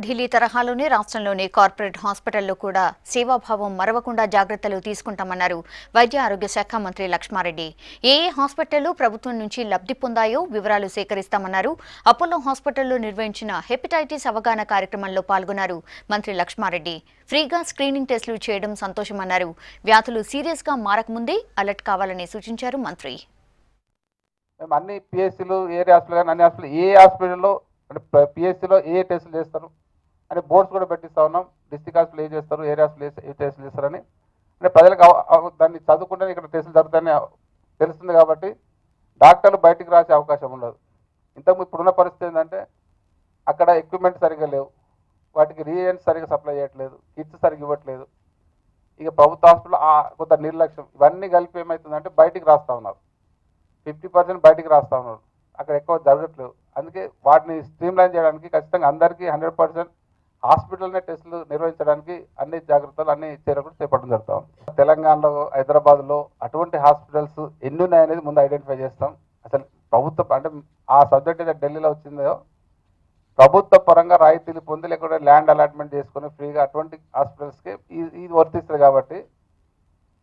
ఢిల్లీ తరహాలోనే రాష్ట్రంలోని కార్పొరేట్ హాస్పిటల్లో కూడా సేవాభావం మరవకుండా జాగ్రత్తలు తీసుకుంటామన్నారు వైద్య ఆరోగ్య శాఖ మంత్రి లక్ష్మారెడ్డి. ఏ హాస్పిటళ్లు ప్రభుత్వం నుంచి లబ్ధి పొందాయో వివరాలు సేకరిస్తామన్నారు. అపోలో హాస్పిటల్లో నిర్వహించిన హెపటైటిస్ అవగాహన కార్యక్రమంలో పాల్గొన్నారు మంత్రి లక్ష్మారెడ్డి. ఫ్రీగా స్క్రీనింగ్ టెస్టులు చేయడం సంతోషమన్నారు. వ్యాధులు సీరియస్గా మారకముందే అలర్ట్ కావాలని సూచించారు మంత్రి. అన్ని పిఎస్సీలు ఏరియా హాస్పిటల్ కానీ అన్ని హాస్పిటల్ ఏ హాస్పిటల్లో అంటే పిఎస్సీలో ఏ టెస్టులు చేస్తారు అని బోర్డ్స్ కూడా పెట్టిస్తా ఉన్నాం. డిస్ట్రిక్ట్ హాస్పిటల్ ఏ చేస్తారు, ఏరియా హాస్పిటల్ ఏ టెస్టులు చేస్తారని అంటే ప్రజలకు దాన్ని చదువుకుంటే ఇక్కడ టెస్టులు జరుగుతాయని తెలుస్తుంది. కాబట్టి డాక్టర్లు బయటికి రాసే అవకాశం ఉండదు. ఇంతకుముందు ఇప్పుడున్న పరిస్థితి ఏంటంటే అక్కడ ఎక్విప్మెంట్ సరిగ్గా లేవు, వాటికి రీఏజెంట్స్ సరిగ్గా సప్లై చేయట్లేదు, కిట్స్ సరిగ్గా ఇవ్వట్లేదు. ఇక ప్రభుత్వ హాస్పిటల్ కొంత నిర్లక్ష్యం, ఇవన్నీ కలిపి ఏమవుతుందంటే బయటికి రాస్తూ ఉన్నారు. 50% బయటికి రాస్తూ ఉన్నారు, అక్కడ ఎక్కువ జరగట్లేదు. అందుకే వాటిని స్ట్రీమ్లైన్ చేయడానికి ఖచ్చితంగా అందరికీ 100% హాస్పిటల్నే టెస్టులు నిర్వహించడానికి అన్ని జాగ్రత్తలు అన్ని చర్యలు చేపట్టడం జరుగుతాం. తెలంగాణలో, హైదరాబాద్లో అటువంటి హాస్పిటల్స్ ఎన్ని ఉన్నాయనేది ముందు ఐడెంటిఫై చేస్తాం. అసలు ప్రభుత్వ అంటే ఆ సబ్జెక్ట్ ఏదైతే ఢిల్లీలో వచ్చిందో ప్రభుత్వ పరంగా రాయితీలు పొంది లేకపోతే ల్యాండ్ అలాట్మెంట్ చేసుకుని ఫ్రీగా అటువంటి హాస్పిటల్స్కి ఇది వర్తిస్తుంది. కాబట్టి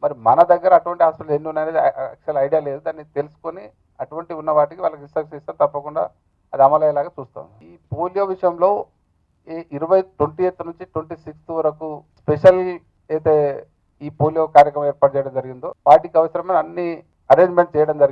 మరి మన దగ్గర అటువంటి హాస్పిటల్ ఎన్ని ఉన్నాయనేది యాక్చువల్ ఐడియా లేదు. దాన్ని తెలుసుకొని అటువంటి ఉన్న వాటికి వాళ్ళకి ఇన్స్ట్రక్షన్ ఇస్తాం, తప్పకుండా అది అమలయ్యేలాగా చూస్తాం. ఈ పోలియో విషయంలో 28 నుంచి 26 వరకు స్పెషల్ అయితే ఈ పోలియో కార్యక్రమం ఏర్పాటు చేయడం జరిగిందో వాటికి అవసరమైన అన్ని అరేంజ్మెంట్ చేయడం జరిగింది.